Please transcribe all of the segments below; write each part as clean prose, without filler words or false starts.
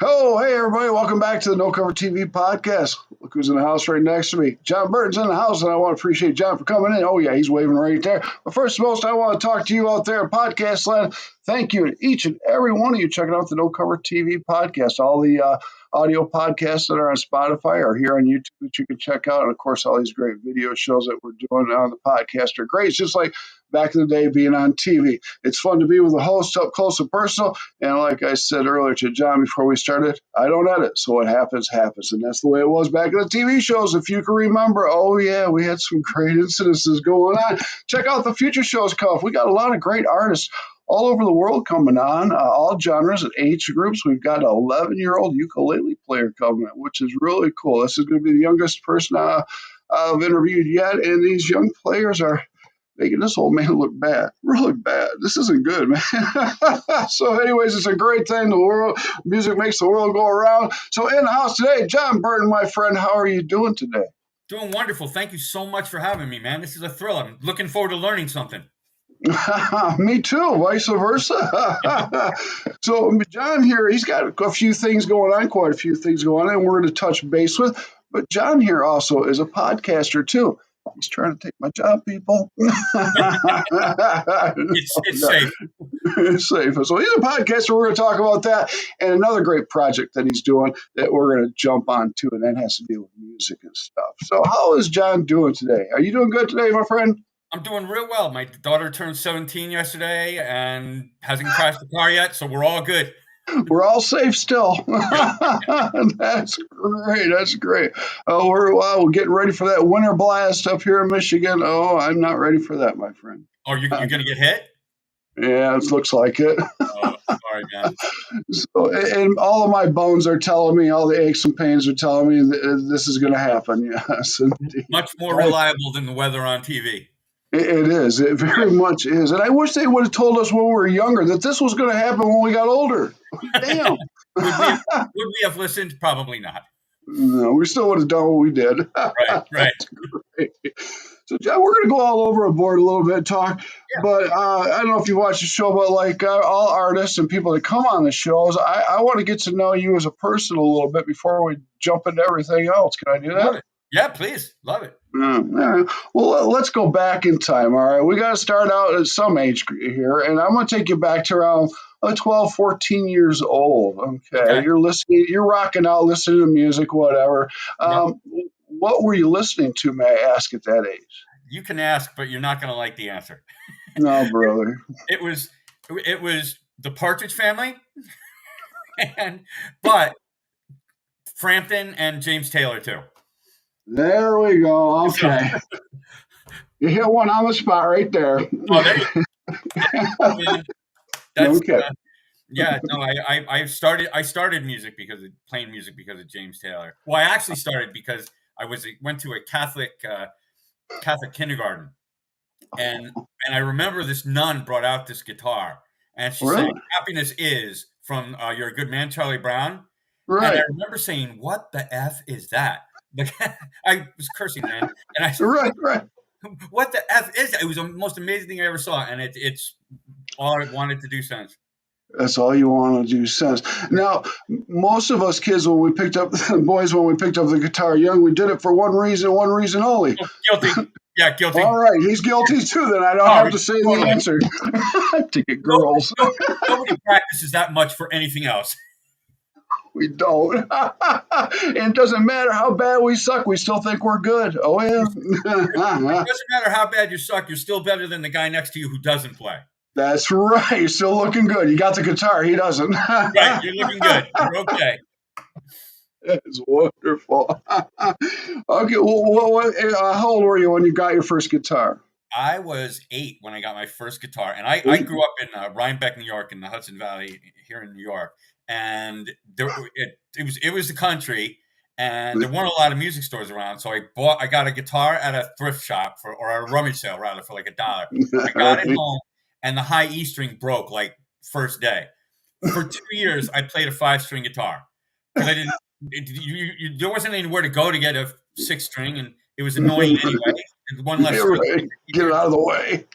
Oh, hey everybody, welcome back to the No Cover TV podcast. Look who's in the house right next to me. John Burton's in the house, and I want to appreciate John for coming in. Oh, yeah, he's waving right there. But first and most, I want to talk to you out there in podcast land. Thank you to each and every one of you checking out the No Cover TV podcast. All the audio podcasts that are on Spotify are here on YouTube that you can check out. And of course, all these great video shows that we're doing on the podcast are great. It's just like back in the day being on TV. It's fun to be with the host up close and personal. And like I said earlier to John before we started, I don't edit. So what happens, happens. And that's the way it was back in the TV shows. If you can remember, oh, yeah, we had some great incidences going on. Check out the future shows coming up. We got a lot of great artists all over the world coming on, all genres and age groups. We've got an 11-year-old ukulele player coming in, which is really cool. This is going to be the youngest person I've interviewed yet. And these young players are making this old man look bad, really bad. This isn't good, man. So anyways, it's a great thing. The world, music makes the world go around. So in the house today, John Burton, my friend, how are you doing today? Doing wonderful. Thank you so much for having me, man. This is a thrill. I'm looking forward to learning something. Me too, vice versa. So John here, he's got a few things going on, quite a few things going on, and we're going to touch base with. But John here also is a podcaster too. He's trying to take my job, people. It's safe. It's safe. So he's a podcaster. We're going to talk about that and another great project that he's doing that we're going to jump on to, and that has to do with music and stuff. So how is John doing today? Are you doing good today, my friend? I'm doing real well. My daughter turned 17 yesterday and hasn't crashed the car yet, so we're all good. We're all safe still. That's great. That's great. We're getting ready for that winter blast up here in Michigan. Oh, I'm not ready for that, my friend. Oh, you're going to get hit? Yeah, it looks like it. Oh, sorry, man. So, and all of my bones are telling me, all the aches and pains are telling me that this is going to happen. Yes, indeed. Much more reliable than the weather on TV. It is. It very much is. And I wish they would have told us when we were younger that this was going to happen when we got older. Damn. Would we have listened? Probably not. No, we still would have done what we did. Right. That's great. So, John, we're going to go all over a board a little bit, talk. Yeah. But I don't know if you watch the show, but like all artists and people that come on the shows, I want to get to know you as a person a little bit before we jump into everything else. Can I do that? Love it. Yeah, please. Love it. All right. Well, let's go back in time. All right. We got to start out at some age here, and I'm going to take you back to around 12, 14 years old. Okay. You're listening, you're rocking out, listening to music, whatever. What were you listening to, may I ask, at that age? You can ask, but you're not going to like the answer. No, brother. It was the Partridge Family, but Frampton and James Taylor too. There we go. Okay. You hit one on the spot right there. Oh, there you go. That's, okay. I started music playing music because of James Taylor. Well, I actually started because I went to a Catholic kindergarten, and I remember this nun brought out this guitar, and she said, "Happiness is from You're a Good Man, Charlie Brown." Right. And I remember saying, "What the F is that?" Like, I was cursing, man, and I said, "Right. What the F is that?" It was the most amazing thing I ever saw, and it's all I wanted to do since. That's all you want to do since. Now, most of us kids, when we picked up the guitar young, we did it for one reason only. Guilty. Yeah, guilty. All right, he's guilty too. Then I don't have to say the answer. To get girls. Nobody practices that much for anything else. We don't. And it doesn't matter how bad we suck. We still think we're good. Oh, yeah. It doesn't matter how bad you suck. You're still better than the guy next to you who doesn't play. That's right. You're still looking good. You got the guitar. He doesn't. Right. You're looking good. You're okay. That's wonderful. Okay. Well, how old were you when you got your first guitar? I was 8 when I got my first guitar. And I grew up in Rhinebeck, New York, in the Hudson Valley here in New York. And it was the country, and there weren't a lot of music stores around. So I got a guitar at a thrift shop or a rummage sale rather for like $1. I got it home, and the high E string broke like first day. For 2 years, I played a 5-string guitar because I didn't. There wasn't anywhere to go to get a 6-string, and it was annoying anyway. one less. Yeah, right. Get it out of the way.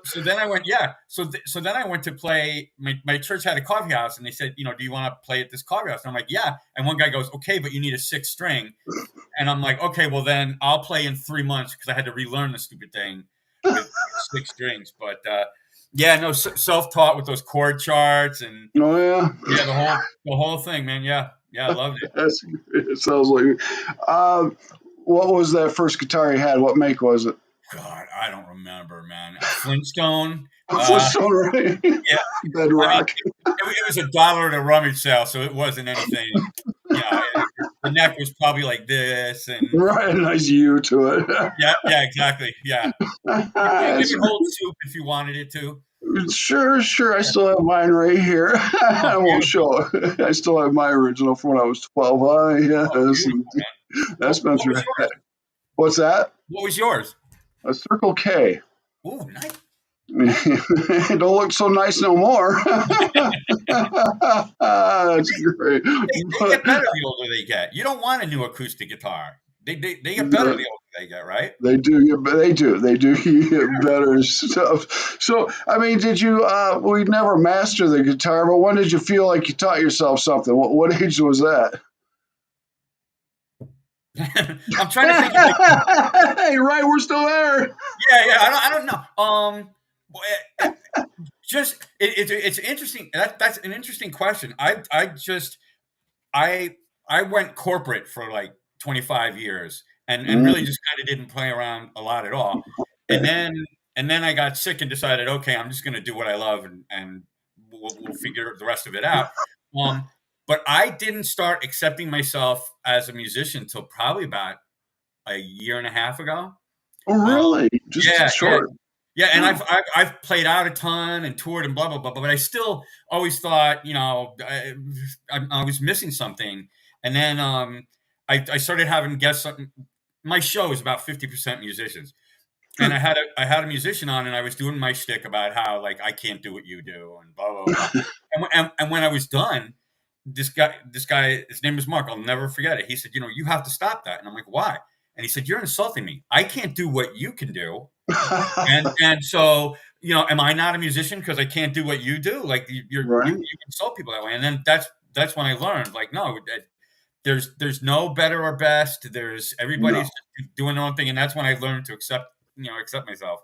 So then I went, yeah. So then I went to play. My church had a coffee house, and they said, do you want to play at this coffee house? And I'm like, yeah. And one guy goes, okay, but you need a 6th string. And I'm like, okay, well then I'll play in 3 months because I had to relearn the stupid thing with 6 strings. But yeah, no, self-taught with those chord charts and the whole thing, man. Yeah, I loved it. It sounds like. What was that first guitar you had? What make was it? God, I don't remember, man. A Flintstone. Flintstone, right? Yeah, Bedrock. It was $1 at a rummage sale, so it wasn't anything. The neck was probably like this, and right, a nice U to it. yeah, exactly. Yeah, you could hold soup if you wanted it to. Sure. I still have mine right here. I won't show it. I still have my original from when I was 12. That's been through. What's that? What was yours? A Circle K. Oh, nice. It don't look so nice no more. That's great. They get better the older they get. You don't want a new acoustic guitar. They get better the older they get, right? They do. They do get better stuff. So, I mean, did you? We never mastered the guitar, but when did you feel like you taught yourself something? What age was that? I'm trying to think. Hey, right, we're still there. Yeah. I don't know. Just it's interesting. That's an interesting question. I went corporate for like 25 years and really just kind of didn't play around a lot at all. And then I got sick and decided, okay, I'm just going to do what I love and we'll figure the rest of it out. But I didn't start accepting myself as a musician until probably about a year and a half ago. Oh, really? Just short. Yeah, and I've played out a ton and toured and blah blah blah, but I still always thought, I was missing something. And then I started having guests. My show is about 50% musicians, and I had a musician on, and I was doing my shtick about how like I can't do what you do and blah blah blah. and when I was done, this guy, his name is Mark. I'll never forget it. He said, you have to stop that. And I'm like, why? And he said, you're insulting me. I can't do what you can do. and so, am I not a musician because I can't do what you do? Like you insult people that way. And then that's when I learned, like, no, there's no better or best. Everybody's doing their own thing. And that's when I learned to accept myself.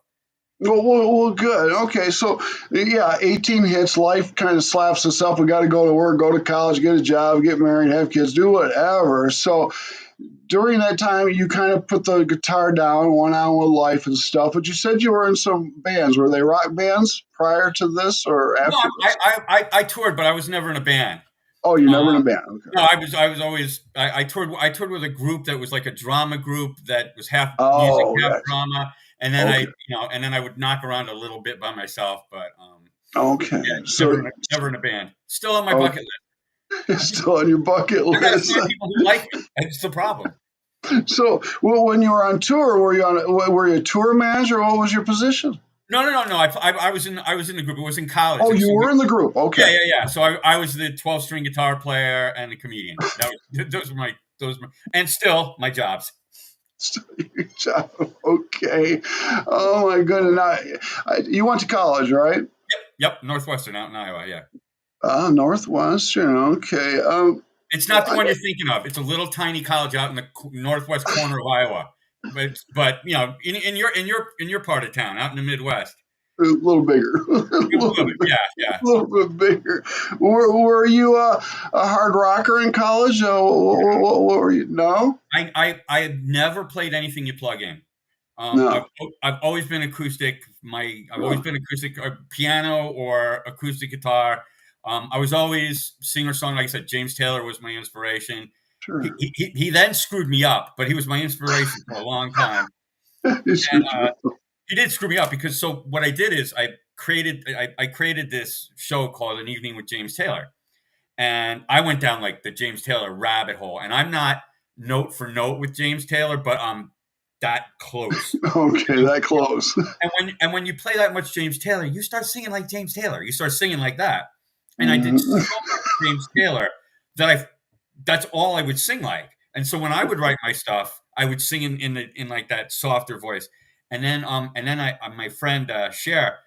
Well, good. Okay, so 18 hits, life kind of slaps us up. We got to go to work, go to college, get a job, get married, have kids, do whatever. So during that time, you kind of put the guitar down, went on with life and stuff. But you said you were in some bands. Were they rock bands prior to this or after? No, I toured, but I was never in a band. Oh, you're never in a band. Okay. No, I was always I toured with a group that was like a drama group that was half music, half drama. And then I would knock around a little bit by myself, but so never in a band. Still on my bucket list. Still on your bucket list. I gotta find people who like it. That's the problem. So, when you were on tour, were you a tour manager? What was your position? No. I was in the group. It was in college. Oh, you were in the group. Okay. Yeah. So I was the 12-string guitar player and the comedian. Those were and still my jobs. Okay. Oh my goodness. You went to college, right? Yep. Northwestern out in Iowa. Yeah. Northwestern. Okay. It's not the one you're thinking of. It's a little tiny college out in the northwest corner of Iowa. But in your part of town, out in the Midwest. A little bigger. Yeah. A little bit bigger. Were you a hard rocker in college? What were you? No? I had never played anything you plug in. No. I've always been acoustic. I've always been acoustic, piano or acoustic guitar. I was always singer-songwriter. Like I said, James Taylor was my inspiration. Sure. He then screwed me up, but he was my inspiration for a long time. He did screw me up because what I did is I created this show called An Evening with James Taylor, and I went down like the James Taylor rabbit hole. And I'm not note for note with James Taylor, but I'm that close. Okay, that close. And when you play that much James Taylor, you start singing like James Taylor. You start singing like that. And I did so much James Taylor that that's all I would sing like. And so when I would write my stuff, I would sing in like that softer voice. And then my friend Cher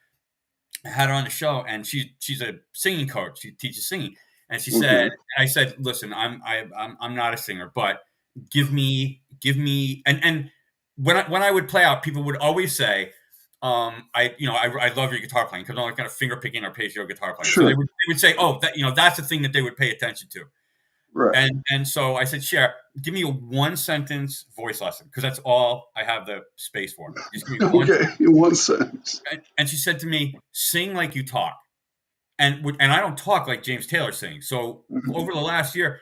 had her on the show, and she's a singing coach. She teaches singing, and she said, and I said, listen, I'm not a singer, but give me, and when I would play out, people would always say, I love your guitar playing, because I'm not kind of finger picking or your guitar playing. So Sure. they would say, oh, that's the thing that they would pay attention to. Right. And so I said, Cher, give me a one sentence voice lesson, because that's all I have the space for. Just give me one sentence. And she said to me, sing like you talk. And I don't talk like James Taylor sings. So over the last year,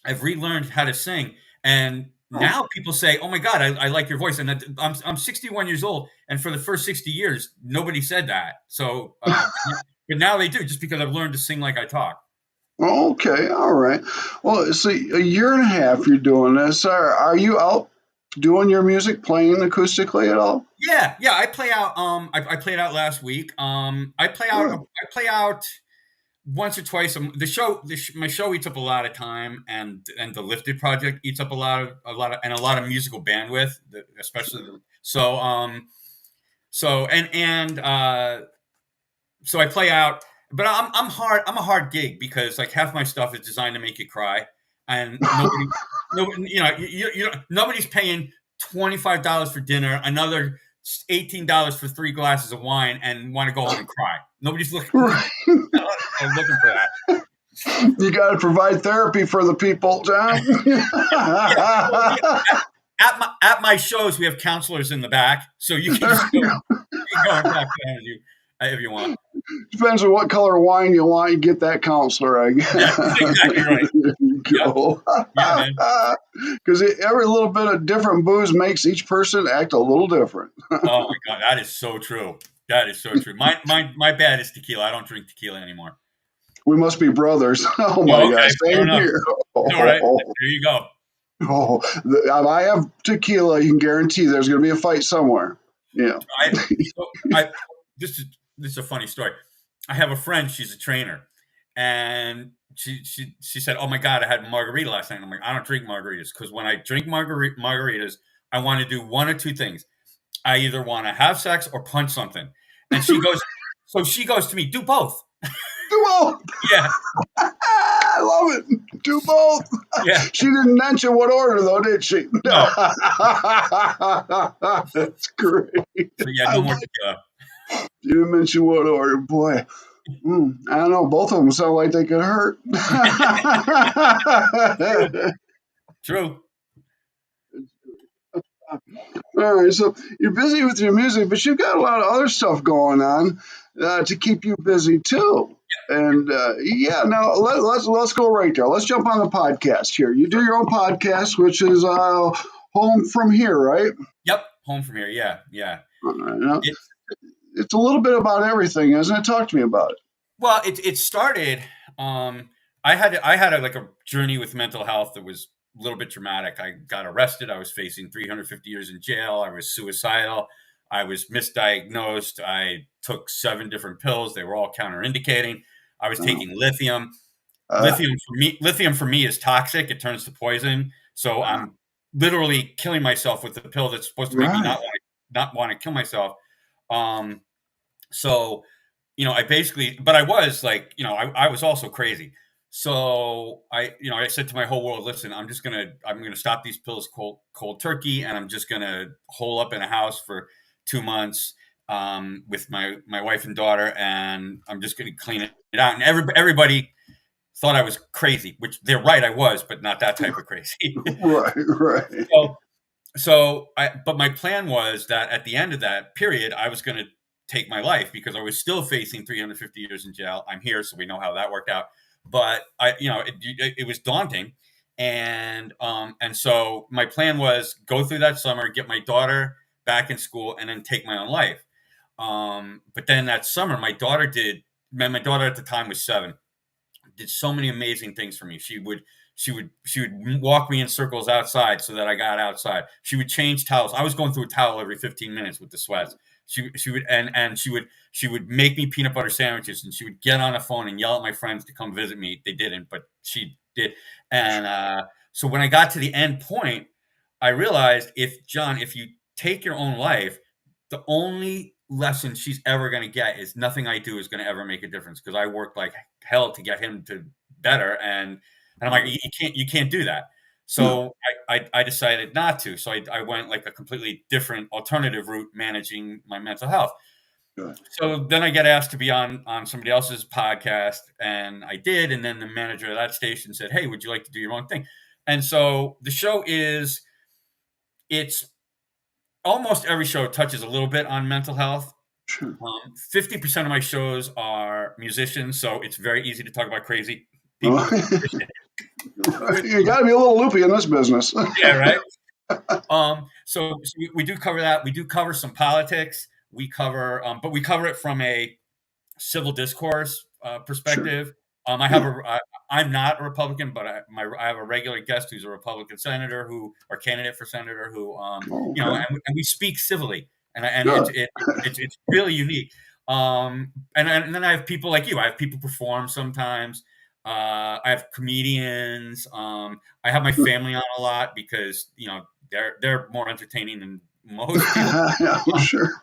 I've relearned how to sing. And now people say, oh my God, I like your voice. And I'm 61 years old. And for the first 60 years, nobody said that. So, but now they do, just because I've learned to sing like I talk. Okay, all right. Well, so a year and a half you're doing this. Are you out doing your music, playing acoustically at all? Yeah. I play out. I played out last week. I play out once or twice. My show eats up a lot of time, and the Lifted project eats up a lot of musical bandwidth, especially. So I play out. But I'm hard. I'm a hard gig, because like half my stuff is designed to make you cry, and nobody's paying $25 for dinner, another $18 for 3 glasses of wine, and want to go home and cry. Nobody's looking for that. You got to provide therapy for the people, John. At my shows, we have counselors in the back, so you can just go and talk to if you want. Depends on what color wine you want. You get that counselor, I guess. Yeah, exactly right. There you go. Because every little bit of different booze makes each person act a little different. Oh my God, that is so true. That is so true. My bad is tequila. I don't drink tequila anymore. We must be brothers. Oh my gosh. Same here. All right. There you go. I have tequila. You can guarantee there's going to be a fight somewhere. Yeah. This is a funny story. I have a friend. She's a trainer, and she said, "Oh my God, I had margarita last night." I'm like, "I don't drink margaritas, because when I drink margaritas, I want to do one or two things. I either want to have sex or punch something." And she goes to me, "Do both." Do both. Yeah. I love it. Do both. Yeah. She didn't mention what order, though, did she? No. That's great. So yeah, no more tequila. You didn't mention what order. Boy, I don't know. Both of them sound like they could hurt. True. All right, so you're busy with your music, but you've got a lot of other stuff going on to keep you busy too. And now let's go right there. Let's jump on the podcast here. You do your own podcast, which is Home From Here, right? Yep, Home From Here. Yeah. It's a little bit about everything, isn't it? Talk to me about it. Well, it started. I had a journey with mental health that was a little bit dramatic. I got arrested. I was facing 350 years in jail. I was suicidal. I was misdiagnosed. I took 7 different pills. They were all counterindicating. I was taking lithium. Lithium for me is toxic. It turns to poison. So I'm literally killing myself with the pill that's supposed to make me not want to kill myself. So, I basically, but I was like, I was also crazy. So I said to my whole world, listen, I'm going to stop these pills cold turkey. And I'm just going to hole up in a house for 2 months, with my wife and daughter. And I'm just going to clean it out. And everybody thought I was crazy, which they're right. I was, but not that type of crazy. Right. But my plan was that at the end of that period, I was going to take my life, because I was still facing 350 years in jail. I'm here, so we know how that worked out. But it was daunting, and so my plan was go through that summer, get my daughter back in school, and then take my own life. But then that summer, my daughter at the time was 7, did so many amazing things for me. She would walk me in circles outside so that I got outside. She would change towels. I was going through a towel every 15 minutes with the sweats. She would make me peanut butter sandwiches, and she would get on the phone and yell at my friends to come visit me. They didn't, but she did. And so when I got to the end point, I realized if you take your own life, the only lesson she's ever going to get is nothing I do is going to ever make a difference, because I worked like hell to get him to better, and I'm like, you can't do that. So I decided not to. So I went like a completely different alternative route, managing my mental health. Good. So then I get asked to be on somebody else's podcast, and I did. And then the manager of that station said, "Hey, would you like to do your own thing?" And so the show it's almost every show touches a little bit on mental health. Sure. 50% of my shows are musicians, so it's very easy to talk about crazy people. You got to be a little loopy in this business. Yeah, right. So we do cover that. We do cover some politics. We cover, but we cover it from a civil discourse perspective. Sure. I'm not a Republican, but I have a regular guest who's a Republican senator or candidate for senator who, and we speak civilly, and it's really unique. And then I have people like you. I have people perform sometimes. I have comedians. I have my family on a lot because they're more entertaining than most people. Yeah, sure.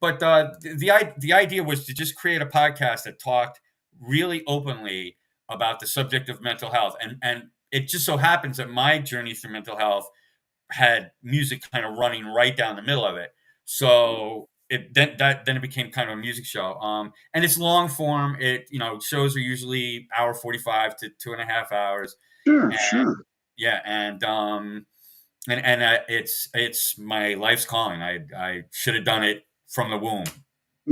But the idea was to just create a podcast that talked really openly about the subject of mental health, and it just so happens that my journey through mental health had music kind of running right down the middle of it. So then it became kind of a music show. And it's long form. Shows are usually hour 45 to 2.5 hours. Sure. Yeah, and it's my life's calling. I should have done it from the womb.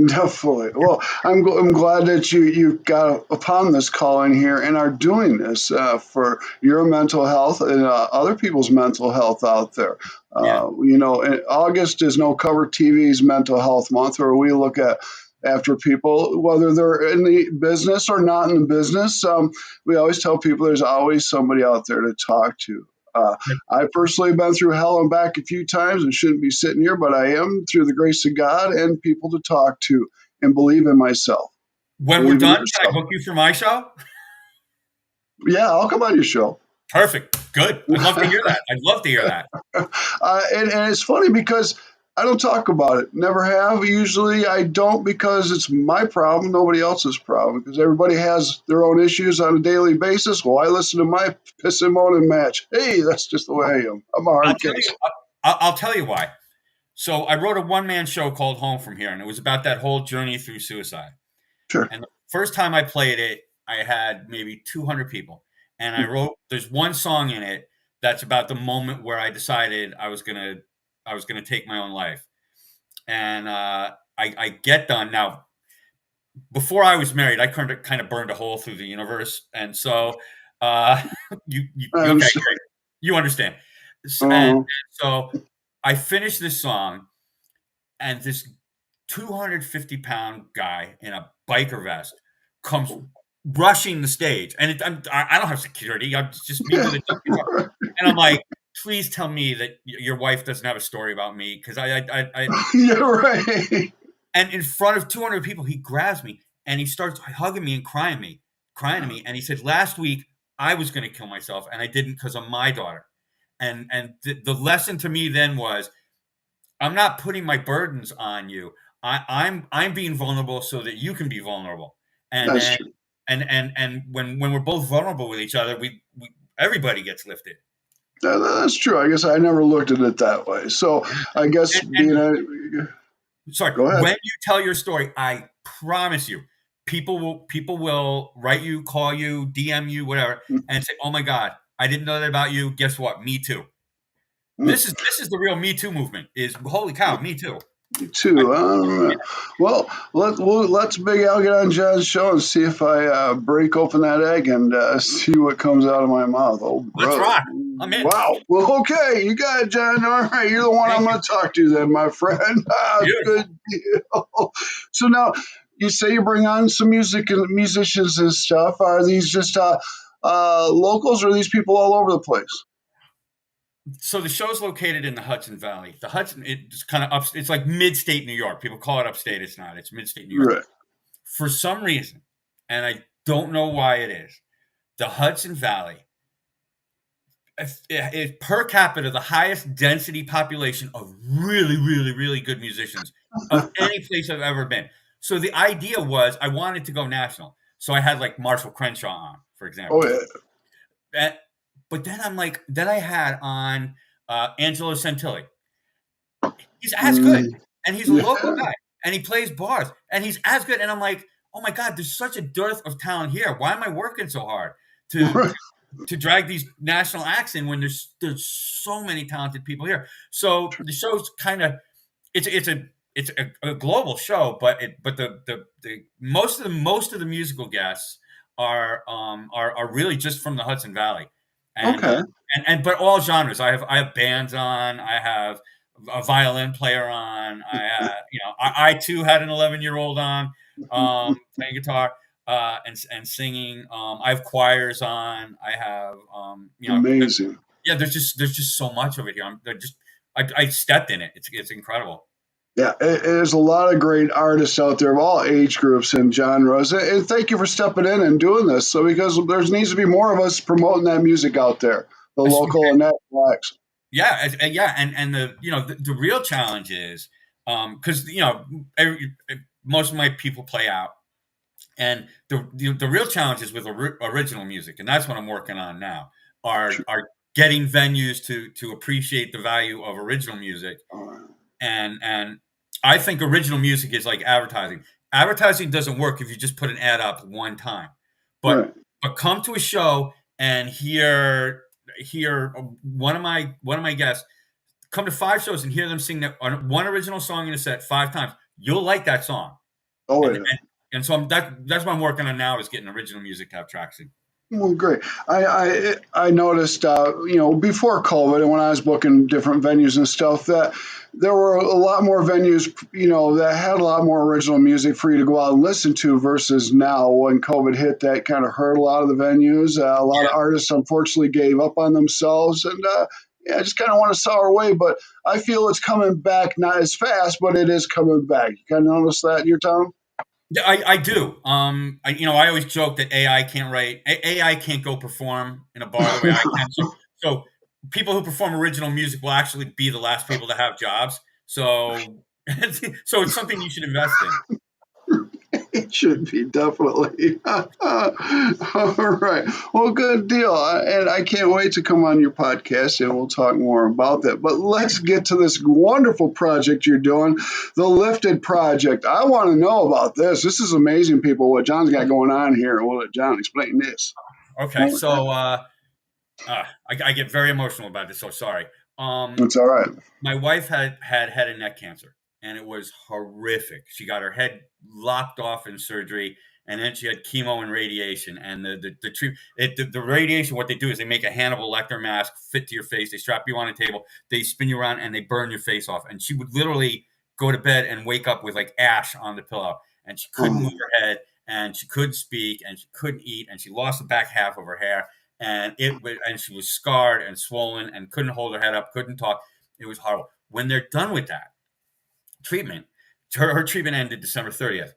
Definitely. Well, I'm glad that you got upon this calling here and are doing this for your mental health and other people's mental health out there. August is No Cover TV's Mental Health Month, where we look at after people, whether they're in the business or not in the business. We always tell people there's always somebody out there to talk to. I personally have been through hell and back a few times and shouldn't be sitting here, but I am, through the grace of God, and people to talk to and believe in myself. When we're done, can I book you for my show? Yeah, I'll come on your show. Perfect. Good. I'd love to hear that. And it's funny because I don't talk about it. Never have. Usually I don't, because it's my problem, nobody else's problem, because everybody has their own issues on a daily basis. Well, I listen to my piss and moan and match. Hey, that's just the way I am. I'm a hard case. I'll tell you why. So I wrote a one-man show called Home From Here, and it was about that whole journey through suicide. Sure. And the first time I played it, I had maybe 200 people. And there's one song in it that's about the moment where I decided I was gonna take my own life. And I get done. Now, before I was married, I kind of burned a hole through the universe. And so you understand. And so I finished this song, and this 250-pound guy in a biker vest comes rushing the stage. And I don't have security. I'm just me with a guitar. And I'm like, please tell me that your wife doesn't have a story about me, because You're right. And in front of 200 people, he grabs me and he starts hugging me and crying to me. And he said, last week I was going to kill myself, and I didn't because of my daughter. And the lesson to me then was, I'm not putting my burdens on you. I'm being vulnerable so that you can be vulnerable. And when we're both vulnerable with each other, we everybody gets lifted. That's true. I guess I never looked at it that way. So I guess sorry. Go ahead. When you tell your story, I promise you, people will write you, call you, DM you, whatever, and say, "Oh my God, I didn't know that about you. Guess what? Me too." This is the real Me Too movement. Is holy cow, me too. Me too. Well, let's Big Al get on John's show and see if I break open that egg and see what comes out of my mouth. Oh, bro. Let's rock. I'm in. Wow. Well, okay. You got it, John. All right. You're the one I'm going to talk to then, my friend. Good deal. So now, you say you bring on some musicians and stuff. Are these just locals, or are these people all over the place? So the show's located in the Hudson Valley. The Hudson, it's kind of it's like mid-state New York. People call it upstate. It's not. It's mid-state New York. Right. For some reason, and I don't know why it is, the Hudson Valley It's per capita the highest density population of really, really, really good musicians of any place I've ever been. So the idea was I wanted to go national. So I had like Marshall Crenshaw on, for example. Oh yeah. But then then I had on Angelo Santilli. He's as good, Mm, and he's a local yeah. guy, and he plays bars, and he's as good. And I'm like, oh my god, there's such a dearth of talent here. Why am I working so hard to to drag these national acts in when there's so many talented people here? So the show's kind of it's a global show, but the most of the musical guests are really just from the Hudson Valley, and Okay. but all genres. I have bands on. I have a violin player on. I too had an 11-year-old on playing guitar and singing. I have choirs on. I have Amazing. yeah. There's just so much of it here. I stepped in it. It's incredible. Yeah, there's a lot of great artists out there of all age groups and genres. And thank you for stepping in and doing this. So because there needs to be more of us promoting that music out there, the local and national acts. Yeah, and the real challenge is because most of my people play out, and the real challenge is with original music, and that's what I'm working on now. Are getting venues to appreciate the value of original music, and I think original music is like advertising. Advertising doesn't work if you just put an ad up one time, but Right. but come to a show and hear one of my guests come to 5 shows and hear them sing that one original song in a set 5 times. You'll like that song, Oh and yeah. and so that's what I'm working on now is getting original music to have traction. Well, great. I noticed, before COVID and when I was booking different venues and stuff, that there were a lot more venues, that had a lot more original music for you to go out and listen to versus now when COVID hit. That kind of hurt a lot of the venues. A lot of artists unfortunately gave up on themselves, and yeah, I just kind of want to sour away. But I feel it's coming back, not as fast, but it is coming back. You kind of notice that in your town? Yeah, I do. I always joke that AI can't write. AI can't go perform in a bar the way I can. So people who perform original music will actually be the last people to have jobs. So so it's something you should invest in. It should be definitely. All right. Well, good deal. And I can't wait to come on your podcast and we'll talk more about that. But let's get to this wonderful project you're doing, the Lifted Project. I want to know about this. This is amazing, people, what John's got going on here. We'll let John explain this. Okay, so I get very emotional about this. So sorry. It's all right. My wife had head and neck cancer, and it was horrific. She got her head lopped off in surgery, and then she had chemo and radiation. And the radiation, what they do is they make a Hannibal Lecter mask fit to your face. They strap you on a table, they spin you around, and they burn your face off. And she would literally go to bed and wake up with like ash on the pillow, and she couldn't move her head, and she couldn't speak, and she couldn't eat, and she lost the back half of her hair. And she was scarred and swollen and couldn't hold her head up, couldn't talk. It was horrible. When they're done with that treatment, her treatment ended December 30th.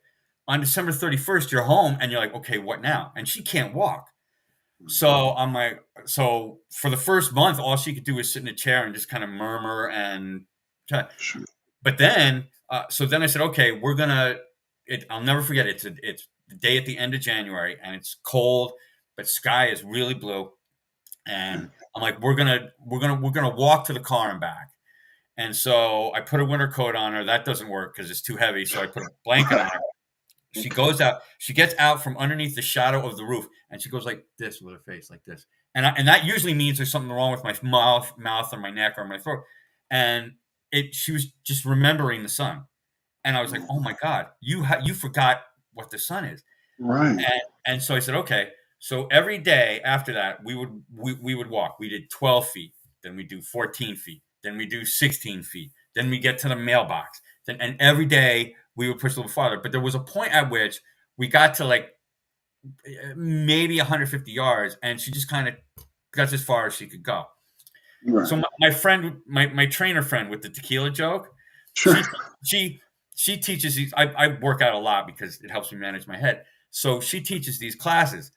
On December 31st, you're home and you're like, okay, what now? And she can't walk. So I'm like, so for the first month, all she could do was sit in a chair and just kind of murmur and try. But then, so then I said, okay, I'll never forget it. It's the day at the end of January and it's cold, but sky is really blue. And I'm like, we're gonna walk to the car and back. And so I put a winter coat on her. That doesn't work because it's too heavy. So I put a blanket on her. She goes out. She gets out from underneath the shadow of the roof, and she goes like this with her face, like this. And that usually means there's something wrong with my mouth, or my neck, or my throat. And she was just remembering the sun. And I was like, oh my God, you forgot what the sun is. Right. And so I said, okay. So every day after that, we would walk. We did 12 feet, then we do 14 feet, then we do 16 feet, then we get to the mailbox. And every day we would push a little farther. But there was a point at which we got to like maybe 150 yards, and she just kind of got as far as she could go. Right. So my friend, my trainer friend with the tequila joke, sure. she teaches these. I work out a lot because it helps me manage my head. So she teaches these classes.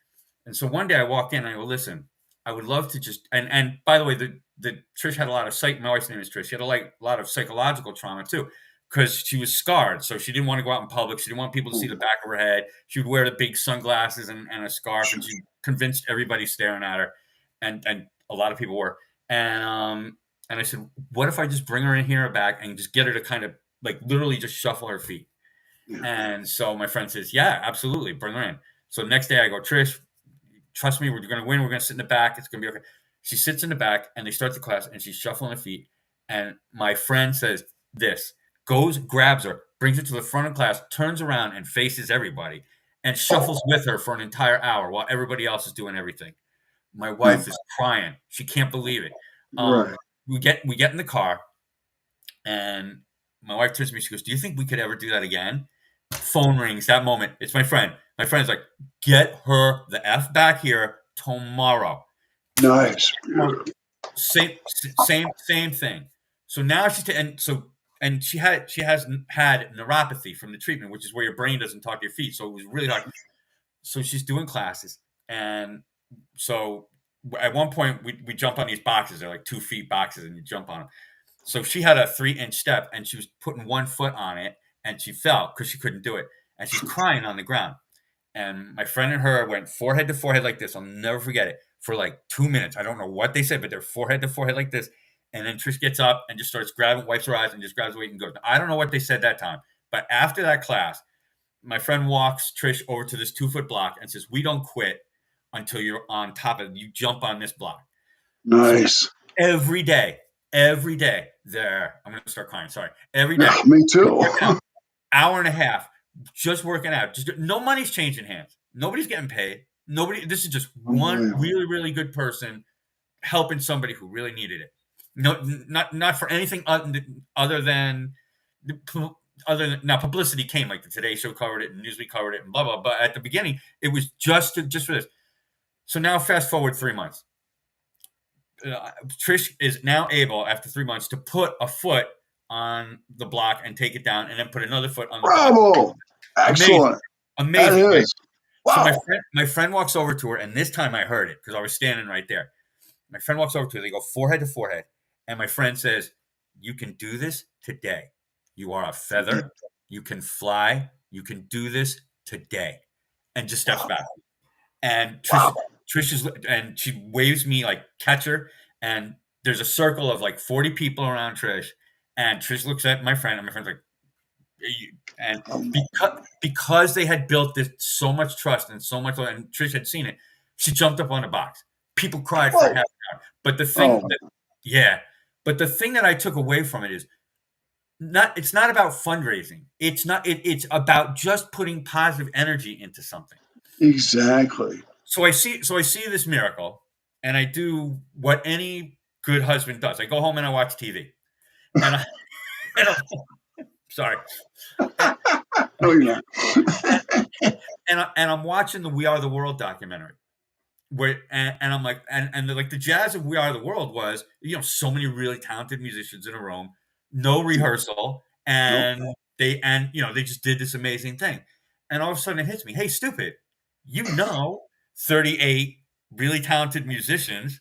And so one day I walk in and I go, listen, I would love to just and by the way, the Trish had a lot of my wife's name is Trish. She had a lot of psychological trauma too, because she was scarred. So she didn't want to go out in public. She didn't want people to see the back of her head. She would wear the big sunglasses and a scarf, and she convinced everybody staring at her, and a lot of people were. And I said, what if I just bring her in here back and just get her to kind of like literally just shuffle her feet? Yeah. And so my friend says, yeah, absolutely, bring her in. So next day I go, Trish, trust me, we're going to win. We're going to sit in the back. It's going to be okay. She sits in the back and they start the class and she's shuffling her feet. And my friend says this, goes, grabs her, brings her to the front of class, turns around and faces everybody and shuffles with her for an entire hour while everybody else is doing everything. My wife is crying. She can't believe it. Right. We get in the car and my wife turns to me. She goes, do you think we could ever do that again? Phone rings that moment. It's my friend. My friend's like, get her the F back here tomorrow. Nice. Same thing. So now she has had neuropathy from the treatment, which is where your brain doesn't talk to your feet. So it was really hard. So she's doing classes. And so at one point we jump on these boxes. They're like 2 feet boxes and you jump on them. So she had a 3-inch step and she was putting 1 foot on it and she fell because she couldn't do it. And she's crying on the ground. And my friend and her went forehead to forehead like this. I'll never forget it. For like 2 minutes. I don't know what they said, but they're forehead to forehead like this. And then Trish gets up and just starts wipes her eyes and just grabs the weight and goes. I don't know what they said that time. But after that class, my friend walks Trish over to this 2-foot block and says, we don't quit until you're on top of it. You jump on this block. Nice. So every day there. I'm going to start crying. Sorry. Every day. Yeah, me too. Hour and a half, just working out. Just no money's changing hands. Nobody's getting paid. This is just one really, really good person helping somebody who really needed it. No, not for anything other than now publicity came, like the Today Show covered it and Newsweek covered it and blah, blah, but at the beginning, it was just for this. So now fast forward 3 months. Trish is now able, after 3 months, to put a foot on the block and take it down and then put another foot on the block. Bravo! Excellent. Amazing. That is. Wow. So my friend walks over to her, and this time I heard it because I was standing right there. My friend walks over to her. They go forehead to forehead. And my friend says, you can do this today. You are a feather. You can fly. You can do this today. And just steps back. And Trish and she waves me like catch her. And there's a circle of like 40 people around Trish. And Trish looks at my friend, and my friend's like, and because they had built this so much trust and so much, and Trish had seen it, she jumped up on the box. People cried for half an hour. But the thing, but the thing that I took away from it is it's not about fundraising. It's about just putting positive energy into something. Exactly. So I see this miracle, and I do what any good husband does. I go home and I watch TV, and sorry. No, you're not. and I'm watching the We Are the World documentary, where and I'm like, and like the jazz of We Are the World was, so many really talented musicians in a room, no rehearsal, and they just did this amazing thing, and all of a sudden it hits me, hey, stupid, 38 really talented musicians,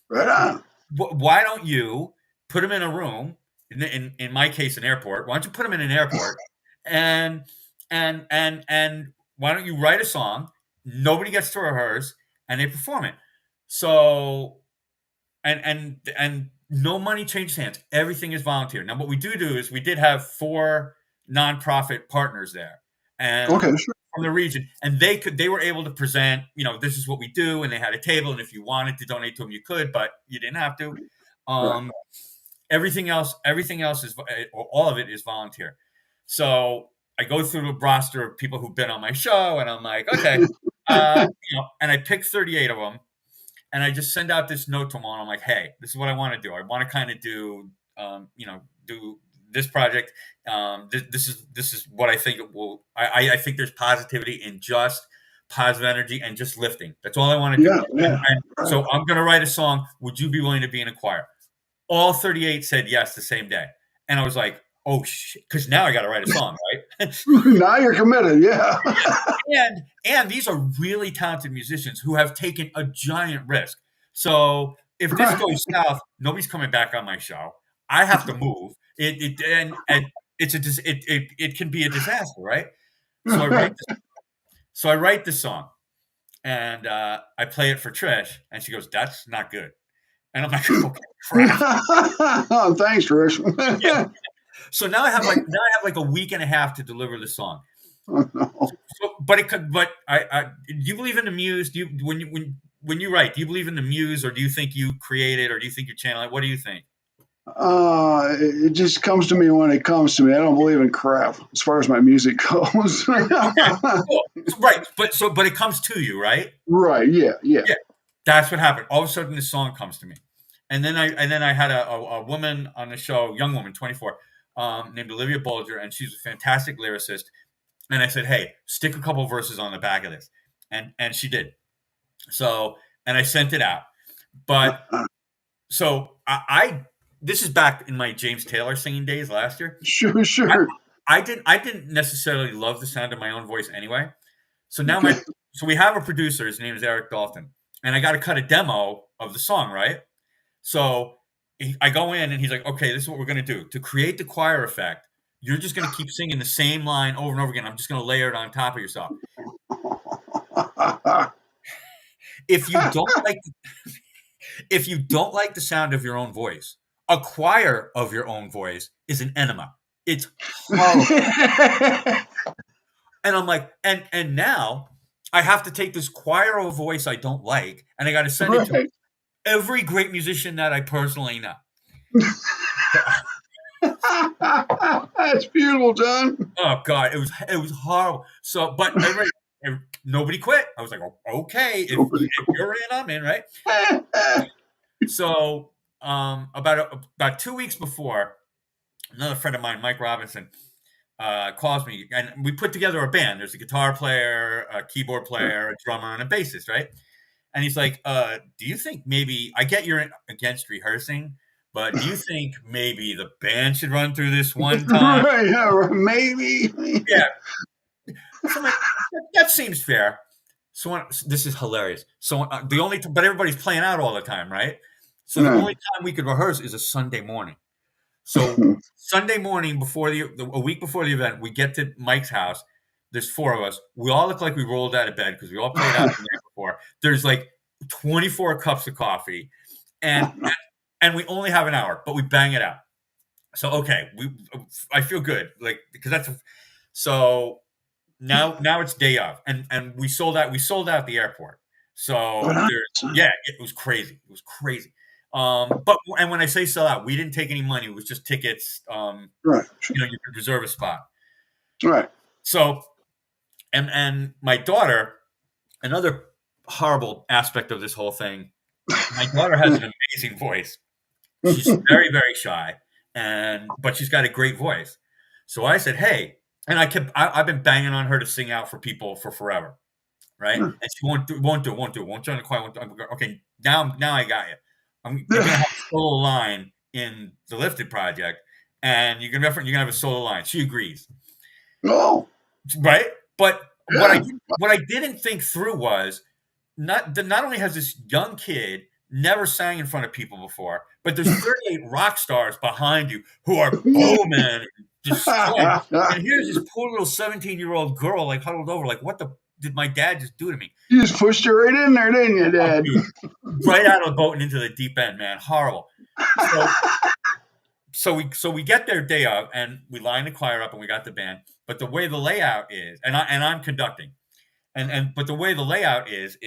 right on. Why don't you put them in a room? In my case, an airport. Why don't you put them in an airport, and why don't you write a song? Nobody gets to rehearse, and they perform it. So, and no money changes hands. Everything is volunteer. Now, what we do is we did have 4 nonprofit partners there, and from the region, and they were able to present. This is what we do, and they had a table, and if you wanted to donate to them, you could, but you didn't have to. Everything else is, all of it is volunteer. So I go through a roster of people who've been on my show, and I'm like, okay, and I pick 38 of them, and I just send out this note to them all. And I'm like, hey, this is what I want to do. I want to kind of do this project. This is what I think it will. I think there's positivity in just positive energy and just lifting. That's all I want to do. Yeah. So I'm going to write a song. Would you be willing to be in a choir? All 38 said yes the same day. And I was like, oh, shit, because now I got to write a song, right? Now you're committed, yeah. and these are really talented musicians who have taken a giant risk. So if this goes south, nobody's coming back on my show. I have to move. And it can be a disaster, right? So I write the song, and I play it for Trish, and she goes, "That's not good." And I'm like, "Okay, crap." Thanks, Trish. Yeah. So now I have like a week and a half to deliver the song. Oh, no. So, but it could. But do you believe in the muse? Do you when you write? Do you believe in the muse, or do you think you create it, or do you think you channel it? What do you think? It just comes to me when it comes to me. I don't believe in crap as far as my music goes. Okay, cool. Right, but it comes to you, right? Right. Yeah. Yeah, that's what happened. All of a sudden, this song comes to me, and then I had a woman on the show, young woman, 24, named Olivia Bulger, and she's a fantastic lyricist. And I said, "Hey, stick a couple verses on the back of this," and she did. So, and I sent it out, but so I this is back in my James Taylor singing days last year. Sure. I didn't necessarily love the sound of my own voice anyway. So now so we have a producer. His name is Eric Dalton, and I got to cut a demo of the song, right? So I go in, and he's like, "Okay, this is what we're gonna do to create the choir effect. You're just gonna keep singing the same line over and over again. I'm just gonna layer it on top of yourself. If you don't like the sound of your own voice, a choir of your own voice is an enema. It's horrible." And I'm like, and now I have to take this choir of a voice I don't like, and I got to send it to every great musician that I personally know. That's beautiful, John. Oh God, it was horrible. So, but nobody quit. I was like, oh, okay, if you're in, I'm in, right? So, about 2 weeks before, another friend of mine, Mike Robinson, calls me, and we put together a band. There's a guitar player, a keyboard player, a drummer, and a bassist, right? And he's like, "Do you think maybe I get you're against rehearsing, but do you think maybe the band should run through this one time?" Right, yeah, maybe. Yeah. So I'm like, that seems fair. So this is hilarious. So but everybody's playing out all the time, right? So the only time we could rehearse is a Sunday morning. So Sunday morning a week before the event, we get to Mike's house. There's 4 of us. We all look like we rolled out of bed because we all played out the night before. There's like 24 cups of coffee, and we only have an hour, but we bang it out. So okay, I feel good, like, because so now it's day of, and we sold out the airport. So it was crazy. It was crazy. But when I say sell out, we didn't take any money. It was just tickets. Right. You could reserve a spot. Right. So, and my daughter, another horrible aspect of this whole thing, my daughter has an amazing voice. She's very, very shy, but she's got a great voice. So I said, "Hey," and I've been banging on her to sing out for people for forever, right? And she won't join the choir. Okay, now I got you. You're gonna have a solo line in the Lifted project, and you're gonna have a solo line. She agrees. Oh, right. But what I didn't think through was not only has this young kid never sang in front of people before, but there's 38 rock stars behind you who are booming, just and here's this poor little 17-year-old girl like huddled over, like, what did my dad just do to me? You just pushed her right in there, didn't you, Dad? Right out of the boat and into the deep end, man. Horrible. So we get there day of, and we line the choir up, and we got the band. But the way the layout is, and I'm conducting, but the way the layout is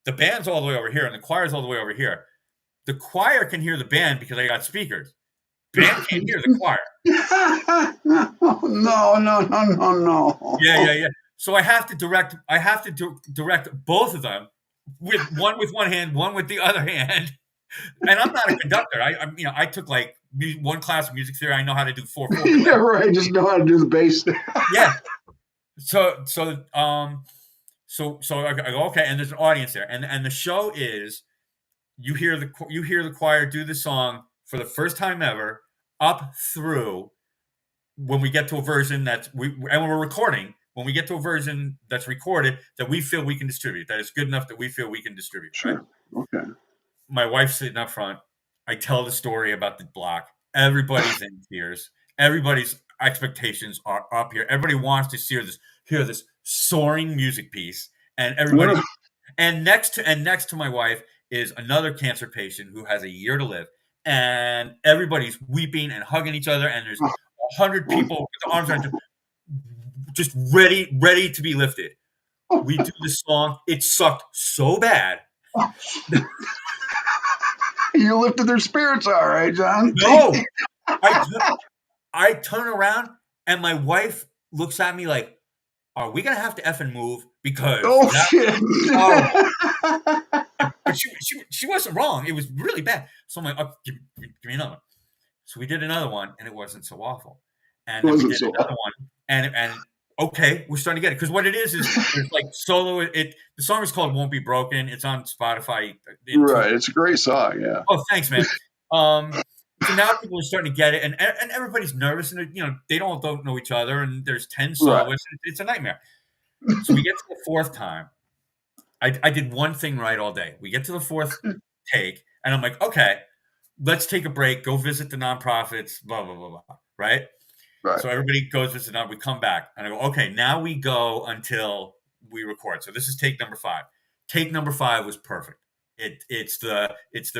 the band's all the way over here, and the choir's all the way over here. The choir can hear the band because I got speakers. Band can't hear the choir. No. Yeah. So I have to direct both of them with one hand, one with the other hand. And I'm not a conductor. I took like one class of music theory. I know how to do 4/4. Yeah, right. Just know how to do the bass. Yeah. So I go, okay, and there's an audience there, and the show is you hear the choir do the song for the first time ever up through when we get to a version and we're recording. When we get to a version that's recorded that we feel we can distribute, that is good enough that we feel we can distribute. Sure. Right? Okay. my wife's sitting up front. I tell the story about the block. Everybody's in tears. Everybody's expectations are up here. Everybody wants to hear this soaring music piece, and everybody. And next to my wife is another cancer patient who has a year to live, and everybody's weeping and hugging each other. And there's 100 people with their arms around, just ready to be lifted. We do this song. It sucked so bad. You lifted their spirits, all right, John. No, I turn around and my wife looks at me like, "Are we gonna have to effing move?" Because shit. But she wasn't wrong. It was really bad. So I'm like, oh, give me another one. So we did another one, and it wasn't so awful. And then we did another one, and okay, we're starting to get it. Because what it is there's like solo. The song is called "Won't Be Broken." It's on Spotify. Right, it's a great song. Yeah. Oh, thanks, man. So now people are starting to get it, and everybody's nervous, and they don't know each other, and there's 10 soloists. Right. It's a nightmare. So we get to the fourth time. I did one thing right all day. We get to the fourth take, and I'm like, okay, let's take a break, go visit the nonprofits, blah, blah, blah, blah, right? So everybody goes visit them. We come back, and I go, okay, now we go until we record. So this is take number 5. Take number 5 was perfect. It's the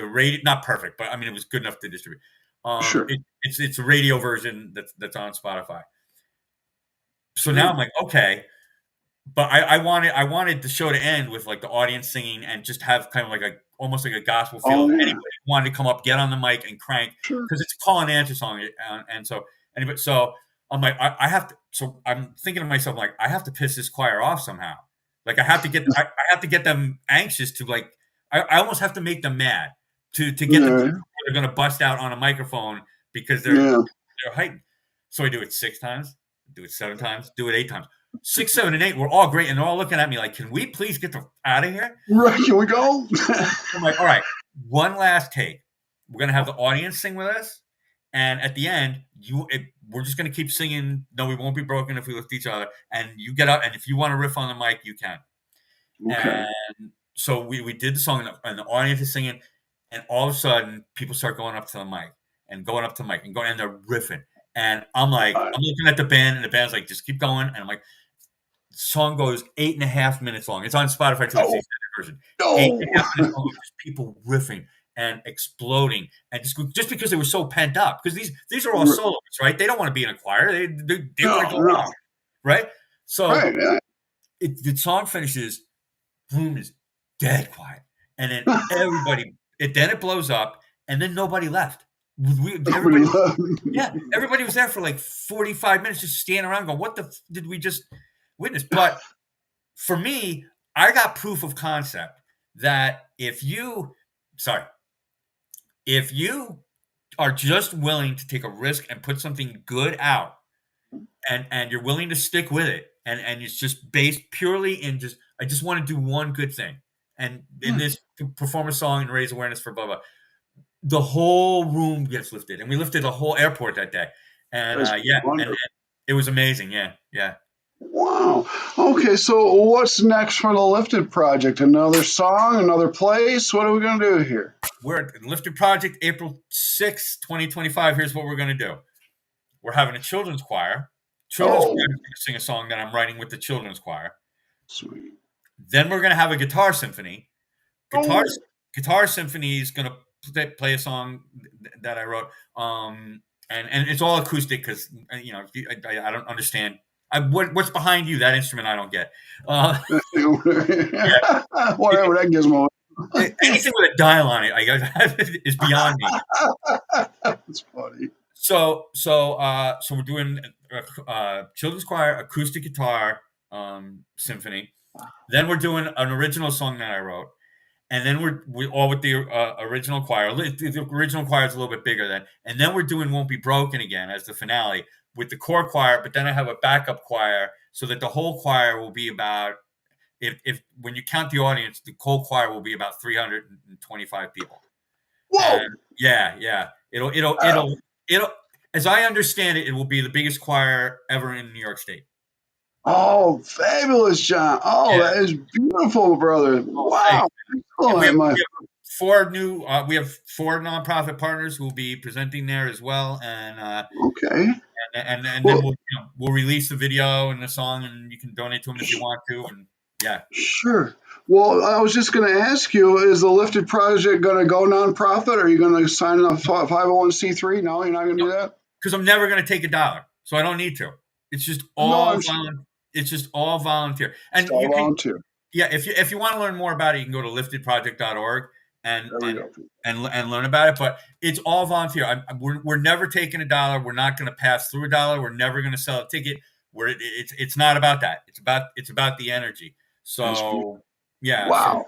radio, not perfect, but I mean, it was good enough to distribute. Sure. It's a radio version that's on Spotify. So now I'm like, okay. But I wanted the show to end with like the audience singing and just have kind of like almost like a gospel feel. Anybody who wanted to come up, get on the mic and crank, because it's a call and answer song. And so anybody, so I'm like, I have to. So I'm thinking to myself, like, I have to piss this choir off somehow. Like I have to get them anxious to like. I almost have to make them mad to get them. They're going to bust out on a microphone because they're heightened. So I do it 6 times, do it 7 times, do it 8 times. 6, 7, and 8 were all great, and they're all looking at me like, "Can we please get out of here?" Right, here we go. I'm like, "All right, one last take. We're gonna have the audience sing with us, and at the end, we're just gonna keep singing. No, we won't be broken if we lift each other. And you get up, and if you want to riff on the mic, you can." Okay. And so we did the song, and the audience is singing, and all of a sudden, people start going up to the mic and going up to the mic and they're riffing. And I'm like, I'm looking at the band, and the band's like, just keep going. And I'm like, the song goes 8.5 minutes long. It's on Spotify too. It's the extended version. 8.5 minutes long, just people riffing and exploding, and just because they were so pent up. Because these are all soloists, right? They don't want to be in a choir. They want to go on, right? So the song finishes, room is dead quiet, and then everybody. Then it blows up, and then nobody left. Everybody was there for like 45 minutes just standing around going, what did we just witness? But for me, I got proof of concept that if you are just willing to take a risk and put something good out, and you're willing to stick with it, and it's just based purely in I just want to do one good thing, and in this, perform a song and raise awareness for blah blah, the whole room gets lifted, and we lifted the whole airport that day, and and it was amazing. Yeah. Wow. Okay, so what's next for the Lifted Project? Another song, another place? What are we going to do here? We're at the Lifted Project, April 6th, 2025. Here's what we're going to do. We're having a children's choir. Children's choir is going to sing a song that I'm writing with the children's choir. Sweet. Then we're going to have a guitar symphony. Guitar symphony is going to play a song that I wrote. And it's all acoustic because, I don't understand. What's behind you? That instrument I don't get. Whatever that gizmo. Anything with a dial on it is beyond me. That's funny. So we're doing children's choir, acoustic guitar, symphony. Then we're doing an original song that I wrote, and then we're all with the original choir. The original choir is a little bit bigger then, and then we're doing "Won't Be Broken" again as the finale with the core choir. But then I have a backup choir so that the whole choir will be about, if when you count the audience, the whole choir will be about 325 people. Whoa! And yeah. It'll. As I understand it, it will be the biggest choir ever in New York State. Oh, fabulous, John! Oh, yeah. That is beautiful, brother! Wow! We have four new. We have four nonprofit partners who will be presenting there as well, Okay. and Well, then we'll release the video and the song, and you can donate to them if you want to. And yeah, sure. Well, I was just going to ask you: is the Lifted Project going to go nonprofit? Or are you going to sign up 501c3? No, you're not going to do that. because I'm never going to take $1, so I don't need to. It's just all it's just all volunteer, and all you can. volunteer. Yeah, if you want to learn more about it, you can go to liftedproject.org and There we go. and learn about it. But it's all volunteer. We're never taking $1. We're not going to pass through $1. We're never going to sell a ticket. It's not about that. It's about the energy. So yeah. Wow.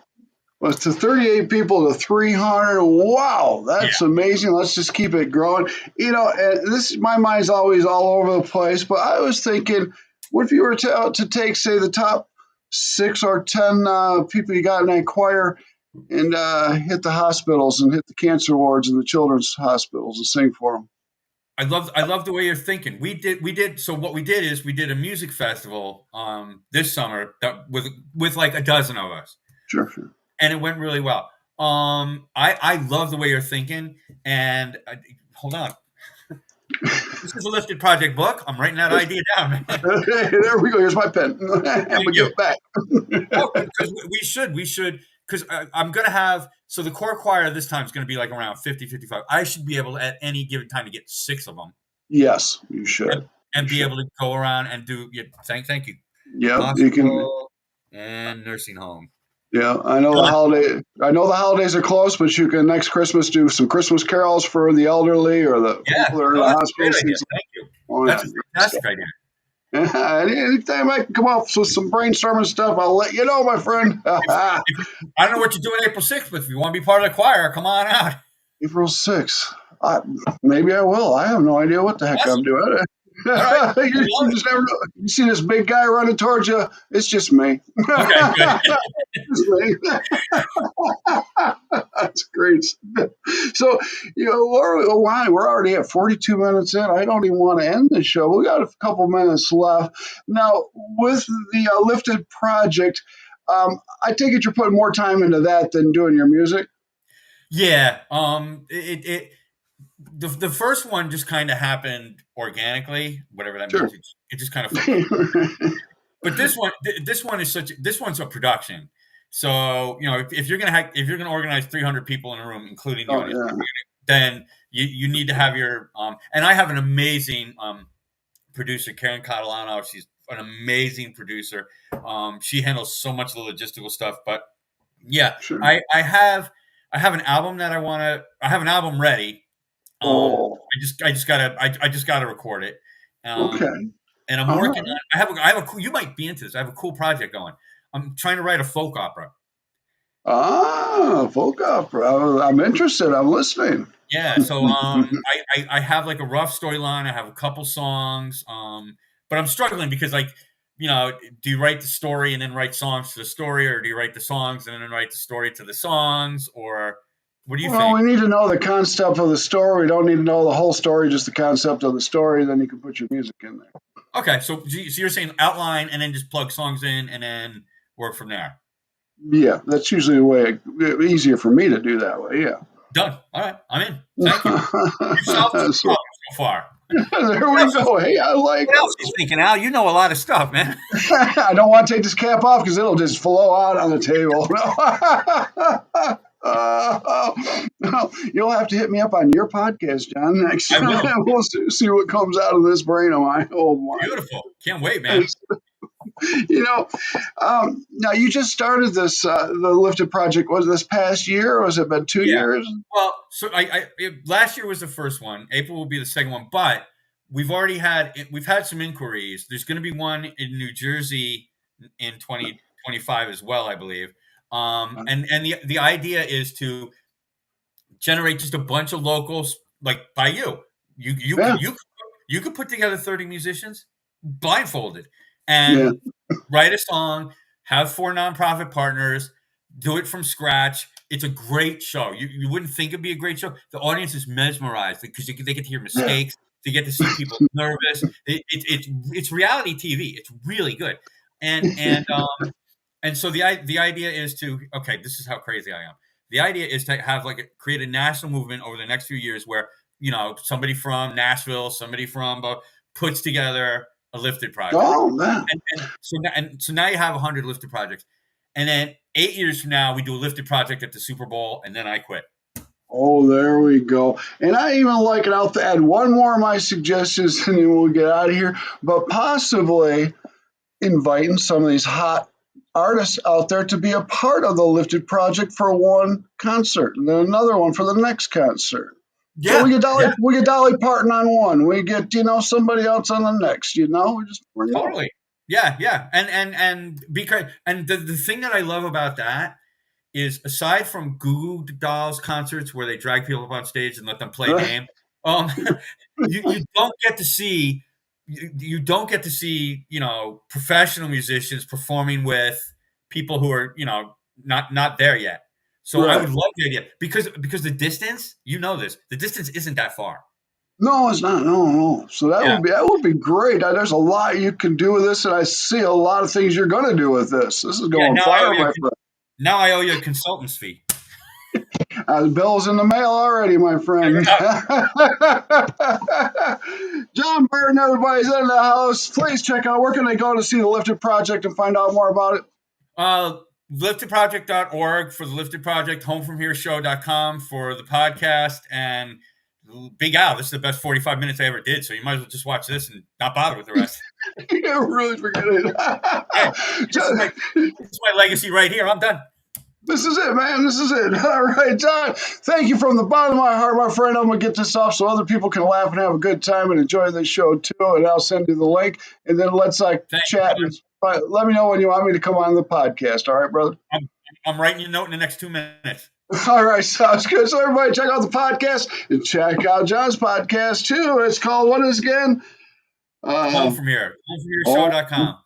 Well, to 38 people to 300. Wow, that's amazing. Let's just keep it growing. You know, and my mind's always all over the place. But I was thinking, what if you were to take, say, the top 6 or 10 people you got in that choir and hit the hospitals and hit the cancer wards and the children's hospitals and sing for them? I love the way you're thinking. We did. So what we did is we did a music festival this summer with like a dozen of us. Sure. And it went really well. I love the way you're thinking. And hold on. This is a Lifted Project book. I'm writing that idea down. Okay, there we go. Here's my pen. I'm gonna give it back. Because we should. Because I'm going to have, so the core choir this time is going to be like around 50, 55. I should be able at any given time to get 6 of them. Yes, you should. And be able to go around and do, thank you. Yeah, you can. And nursing home. Yeah, I know the holidays are close, but you can next Christmas do some Christmas carols for the elderly or the people that are in the hospital. Thank you. That's a fantastic idea. Anytime I can come up with some brainstorming stuff, I'll let you know, my friend. I don't know what you're doing April 6th, but if you want to be part of the choir, come on out. April 6th. Maybe I will. I have no idea what the heck I'm doing. Right. You just never know. You see this big guy running towards you? It's just me. Okay, good. That's great. So, we're already at 42 minutes in. I don't even want to end the show. We got a couple minutes left. Now, with the Lifted Project, I take it you're putting more time into that than doing your music? Yeah. The first one just kind of happened organically, whatever that means. It just kind of. But this one is this one's a production. So if you're gonna organize 300 people in a room, including you, then you need to have your and I have an amazing producer, Karen Catalano. She's an amazing producer. She handles so much of the logistical stuff. But yeah, I have an album that I have an album ready. I just gotta record it. Okay. And I'm working on. I have a. You might be into this. I have a cool project going. I'm trying to write a folk opera. Folk opera. I'm interested. I'm listening. Yeah. So I have like a rough storyline. I have a couple songs. But I'm struggling because do you write the story and then write songs to the story, or do you write the songs and then write the story to the songs, or what do you think? Well, we need to know the concept of the story. We don't need to know the whole story, just the concept of the story. Then you can put your music in there. Okay, so you're saying outline and then just plug songs in and then work from there. Yeah, that's usually the way easier for me to do that way. Yeah. Done. All right, I'm in. Thank you. You've solved the problem so far. There we go. Hey, I like. What else are you thinking, Al? You know a lot of stuff, man. I don't want to take this cap off because it'll just flow out on the table. You'll have to hit me up on your podcast, John. Next time we'll see what comes out of this brain of mine. Oh my! Beautiful. Can't wait, man. Now you just started this the Lifted Project. Was this past year, or has it been 2 years? Well, so last year was the first one. April will be the second one, but we've had some inquiries. There's going to be one in New Jersey in 2025 as well, I believe. And the idea is to generate just a bunch of locals, like by you. You could put together 30 musicians blindfolded and write a song, have 4 nonprofit partners, do it from scratch. It's a great show. You wouldn't think it'd be a great show. The audience is mesmerized because they get to hear mistakes. They get to see people nervous. It's reality TV. It's really good. And so the idea is this is how crazy I am. The idea is to have create a national movement over the next few years where, somebody from Nashville, somebody from puts together a lifted project. Oh, man. So now you have 100 lifted projects. And then 8 years from now, we do a lifted project at the Super Bowl, and then I quit. Oh, there we go. And I even like it. I'll add one more of my suggestions, and then we'll get out of here. But possibly inviting some of these hot artists out there to be a part of the lifted project for one concert, and then another one for the next concert. Yeah, so we get Dolly Parton on one. We get somebody else on the next. We're totally. Yeah. And because the thing that I love about that is, aside from Goo Goo Dolls concerts where they drag people up on stage and let them play game, you don't get to see professional musicians performing with people who are not there yet. So I would love the idea because the distance, the distance isn't that far. No, it's not. No. So that would be great. There's a lot you can do with this, and I see a lot of things you're going to do with this. This is going fire, my friend. Now I owe you a consultant's fee. The bill's in the mail already, my friend. John Burton, everybody's in the house. Please check out, where can they go to see the Lifted Project and find out more about it? Liftedproject.org for the Lifted Project, homefromhereshow.com for the podcast, and Big Al. This is the best 45 minutes I ever did, so you might as well just watch this and not bother with the rest. Yeah, really forget it. This is my legacy right here. I'm done. This is it, man. This is it. All right, John. Thank you from the bottom of my heart, my friend. I'm going to get this off so other people can laugh and have a good time and enjoy the show, too. And I'll send you the link. And then let's chat. Let me know when you want me to come on the podcast. All right, brother? I'm writing you a note in the next 2 minutes. All right, sounds good. So everybody check out the podcast and check out John's podcast, too. It's called, what is it again? Home From Here. HomeFromHereShow.com.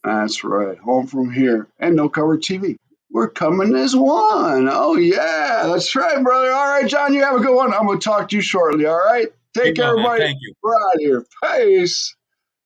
That's right. Home From Here. And No Cover TV. We're coming as one. Oh, yeah. That's right, brother. All right, John, you have a good one. I'm going to talk to you shortly, all right? Take care, everybody. Thank you. We're out of here. Peace.